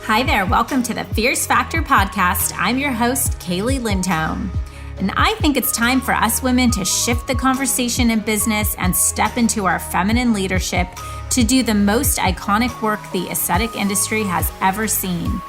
Hi there, welcome to the Fierce Factor podcast. I'm your host, Kaylee Lindholm. And I think it's time for us women to shift the conversation in business and step into our feminine leadership to do the most iconic work the aesthetic industry has ever seen.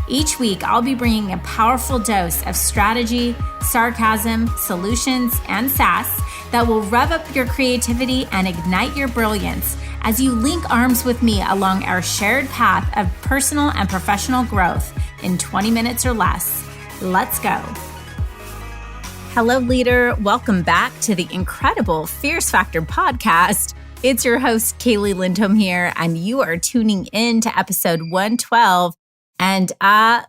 Each week, I'll be bringing a powerful dose of strategy, sarcasm, solutions, and sass that will rev up your creativity and ignite your brilliance as you link arms with me along our shared path of personal and professional growth in 20 minutes or less. Let's go. Hello, leader. Welcome back to the incredible Fierce Factor podcast. It's your host, Kaylee Lindholm here, and you are tuning in to episode 112. And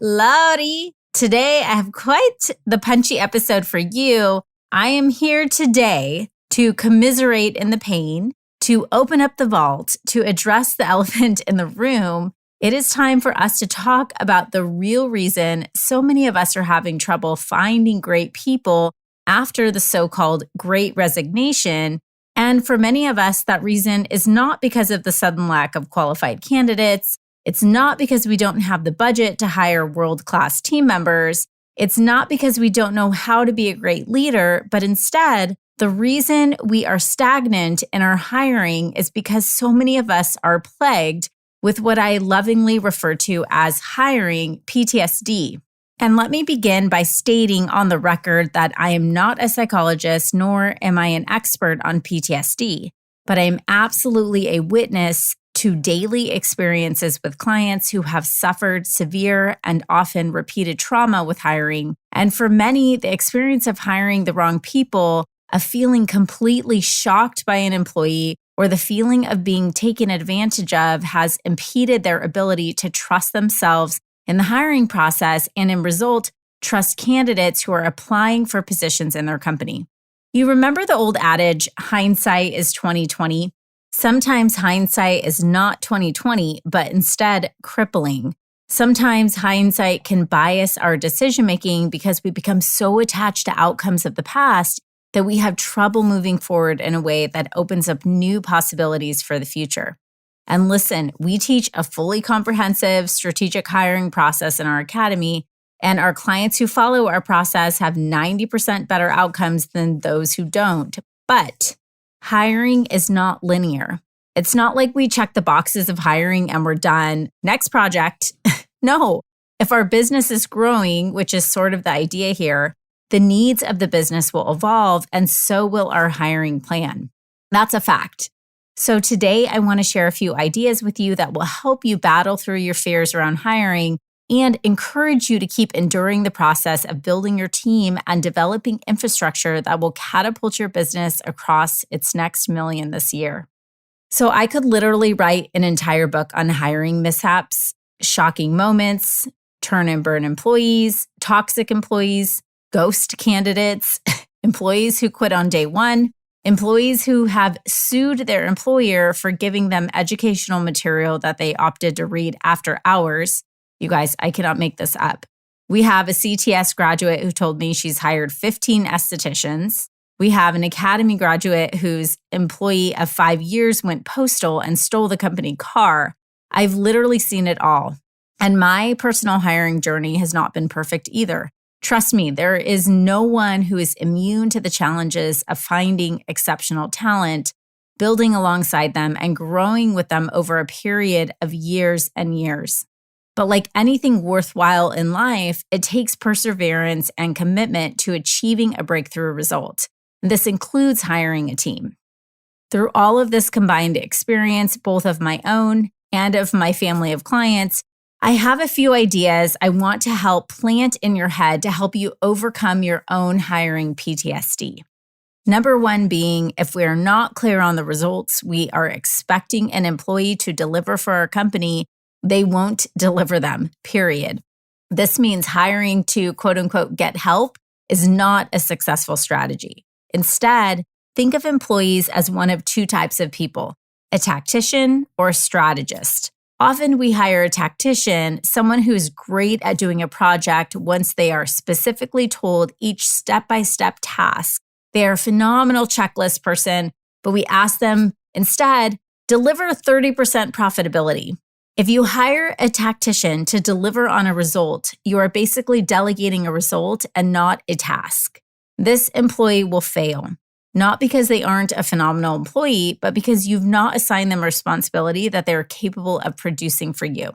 Lori, today I have quite the punchy episode for you. I am here today to commiserate in the pain, to open up the vault, to address the elephant in the room. It is time for us to talk about the real reason so many of us are having trouble finding great people after the so-called Great Resignation. And for many of us, that reason is not because of the sudden lack of qualified candidates. It's not because we don't have the budget to hire world-class team members. It's not because we don't know how to be a great leader, but instead, the reason we are stagnant in our hiring is because so many of us are plagued with what I lovingly refer to as hiring PTSD. And let me begin by stating on the record that I am not a psychologist, nor am I an expert on PTSD, but I am absolutely a witness to daily experiences with clients who have suffered severe and often repeated trauma with hiring. And for many, the experience of hiring the wrong people, of feeling completely shocked by an employee, or the feeling of being taken advantage of has impeded their ability to trust themselves in the hiring process and, in result, trust candidates who are applying for positions in their company. You remember the old adage, hindsight is 20/20? Sometimes hindsight is not 20/20, but instead crippling. Sometimes hindsight can bias our decision-making because we become so attached to outcomes of the past that we have trouble moving forward in a way that opens up new possibilities for the future. And listen, we teach a fully comprehensive strategic hiring process in our academy, and our clients who follow our process have 90% better outcomes than those who don't. But hiring is not linear. It's not like we check the boxes of hiring and we're done. Next project. No. If our business is growing, which is sort of the idea here, the needs of the business will evolve, and so will our hiring plan. That's a fact. So today, I want to share a few ideas with you that will help you battle through your fears around hiring and encourage you to keep enduring the process of building your team and developing infrastructure that will catapult your business across its next million this year. So I could literally write an entire book on hiring mishaps, shocking moments, turn and burn employees, toxic employees, ghost candidates, employees who quit on day one, employees who have sued their employer for giving them educational material that they opted to read after hours. You guys, I cannot make this up. We have a CTS graduate who told me she's hired 15 estheticians. We have an academy graduate whose employee of 5 years went postal and stole the company car. I've literally seen it all. And my personal hiring journey has not been perfect either. Trust me, there is no one who is immune to the challenges of finding exceptional talent, building alongside them, and growing with them over a period of years and years. But like anything worthwhile in life, it takes perseverance and commitment to achieving a breakthrough result. This includes hiring a team. Through all of this combined experience, both of my own and of my family of clients, I have a few ideas I want to help plant in your head to help you overcome your own hiring PTSD. Number one being, if we are not clear on the results we are expecting an employee to deliver for our company, they won't deliver them, period. This means hiring to quote unquote get help is not a successful strategy. Instead, think of employees as one of two types of people, a tactician or a strategist. Often we hire a tactician, someone who's great at doing a project once they are specifically told each step-by-step task. They are a phenomenal checklist person, but we ask them instead, deliver 30% profitability. If you hire a tactician to deliver on a result, you are basically delegating a result and not a task. This employee will fail, not because they aren't a phenomenal employee, but because you've not assigned them a responsibility that they are capable of producing for you.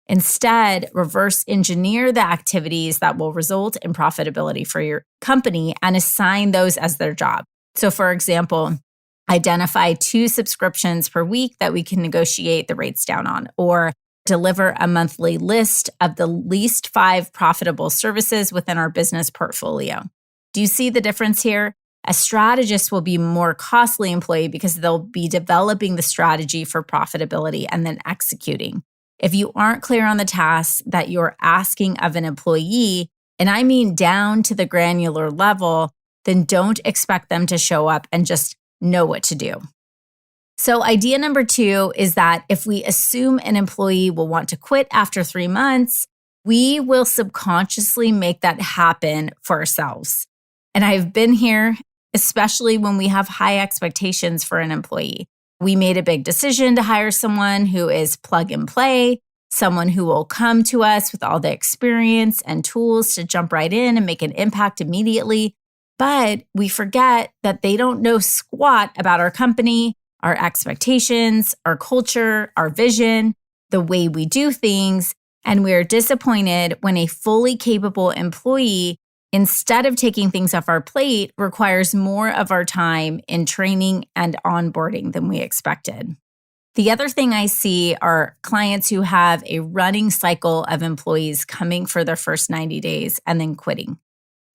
Instead, reverse engineer the activities that will result in profitability for your company and assign those as their job. So, for example, identify 2 subscriptions per week that we can negotiate the rates down on, or deliver a monthly list of the least 5 profitable services within our business portfolio. Do you see the difference here? A strategist will be a more costly employee because they'll be developing the strategy for profitability and then executing. If you aren't clear on the tasks that you're asking of an employee, and I mean down to the granular level, then don't expect them to show up and just know what to do. So idea number 2 is that if we assume an employee will want to quit after 3 months, we will subconsciously make that happen for ourselves. And I've been here, especially when we have high expectations for an employee. We made a big decision to hire someone who is plug and play, someone who will come to us with all the experience and tools to jump right in and make an impact immediately. But we forget that they don't know squat about our company, our expectations, our culture, our vision, the way we do things. And we're disappointed when a fully capable employee, instead of taking things off our plate, requires more of our time in training and onboarding than we expected. The other thing I see are clients who have a running cycle of employees coming for their first 90 days and then quitting.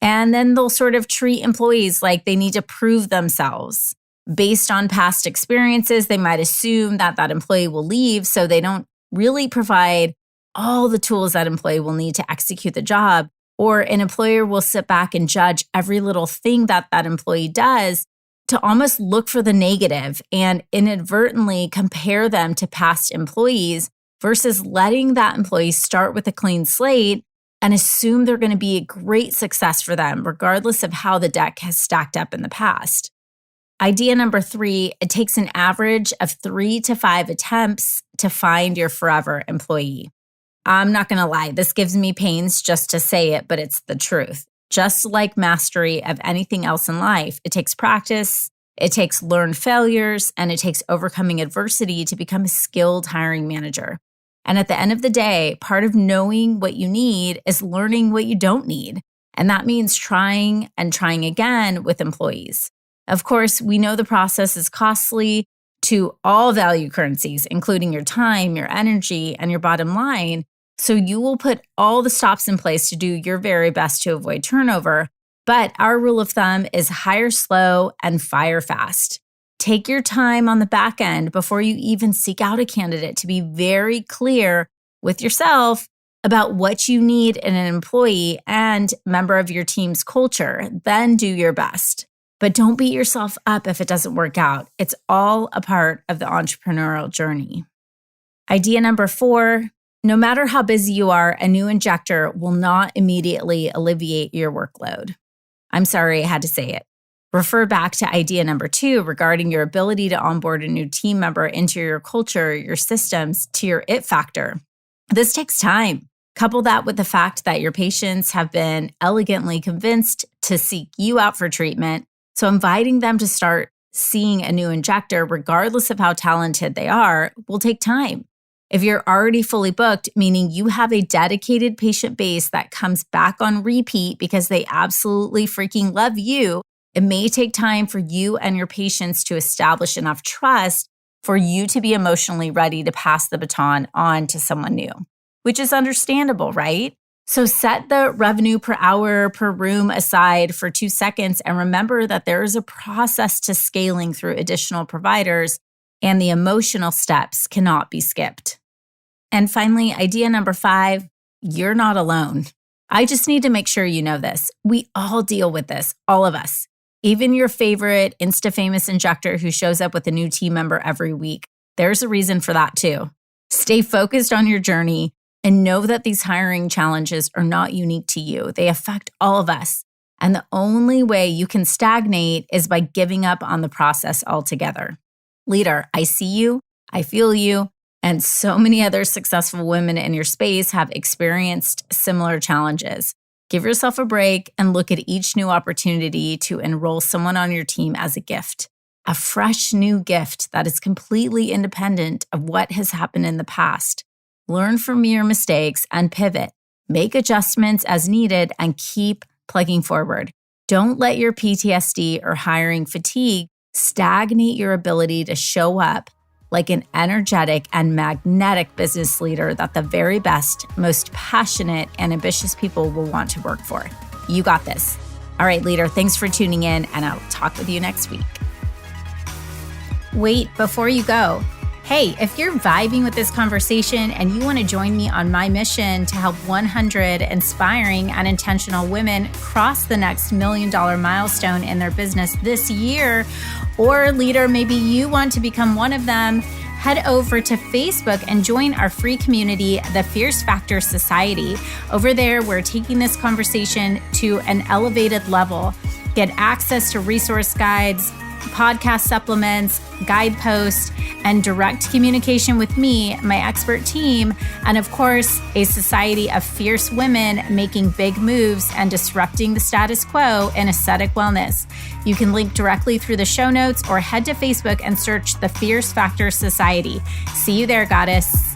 And then they'll sort of treat employees like they need to prove themselves. Based on past experiences, they might assume that that employee will leave, so they don't really provide all the tools that employee will need to execute the job. Or an employer will sit back and judge every little thing that that employee does to almost look for the negative and inadvertently compare them to past employees versus letting that employee start with a clean slate and assume they're going to be a great success for them, regardless of how the deck has stacked up in the past. Idea number 3, it takes an average of 3 to 5 attempts to find your forever employee. I'm not going to lie, this gives me pains just to say it, but it's the truth. Just like mastery of anything else in life, it takes practice, it takes learned failures, and it takes overcoming adversity to become a skilled hiring manager. And at the end of the day, part of knowing what you need is learning what you don't need. And that means trying and trying again with employees. Of course, we know the process is costly to all value currencies, including your time, your energy, and your bottom line. So you will put all the stops in place to do your very best to avoid turnover. But our rule of thumb is hire slow and fire fast. Take your time on the back end before you even seek out a candidate to be very clear with yourself about what you need in an employee and member of your team's culture. Then do your best. But don't beat yourself up if it doesn't work out. It's all a part of the entrepreneurial journey. Idea number 4, no matter how busy you are, a new injector will not immediately alleviate your workload. I'm sorry I had to say it. Refer back to idea number 2 regarding your ability to onboard a new team member into your culture, your systems, to your it factor. This takes time. Couple that with the fact that your patients have been elegantly convinced to seek you out for treatment. So inviting them to start seeing a new injector, regardless of how talented they are, will take time. If you're already fully booked, meaning you have a dedicated patient base that comes back on repeat because they absolutely freaking love you, it may take time for you and your patients to establish enough trust for you to be emotionally ready to pass the baton on to someone new, which is understandable, right? So set the revenue per hour per room aside for 2 seconds and remember that there is a process to scaling through additional providers and the emotional steps cannot be skipped. And finally, idea number 5, you're not alone. I just need to make sure you know this. We all deal with this, all of us. Even your favorite Insta-famous injector who shows up with a new team member every week. There's a reason for that too. Stay focused on your journey and know that these hiring challenges are not unique to you. They affect all of us. And the only way you can stagnate is by giving up on the process altogether. Leader, I see you, I feel you, And so many other successful women in your space have experienced similar challenges. Give yourself a break and look at each new opportunity to enroll someone on your team as a gift. A fresh new gift that is completely independent of what has happened in the past. Learn from your mistakes and pivot. Make adjustments as needed and keep plugging forward. Don't let your PTSD or hiring fatigue stagnate your ability to show up like an energetic and magnetic business leader that the very best, most passionate and ambitious people will want to work for. You got this. All right, leader, thanks for tuning in, and I'll talk with you next week. Wait, before you go, hey, if you're vibing with this conversation and you want to join me on my mission to help 100 inspiring and intentional women cross the next $1 million milestone in their business this year, or leader, maybe you want to become one of them, head over to Facebook and join our free community, the Fierce Factor Society. Over there, we're taking this conversation to an elevated level. Get access to resource guides, podcast supplements, guideposts, and direct communication with me, my expert team, and of course, a society of fierce women making big moves and disrupting the status quo in aesthetic wellness. You can link directly through the show notes or head to Facebook and search the Fierce Factor Society. See you there, goddess.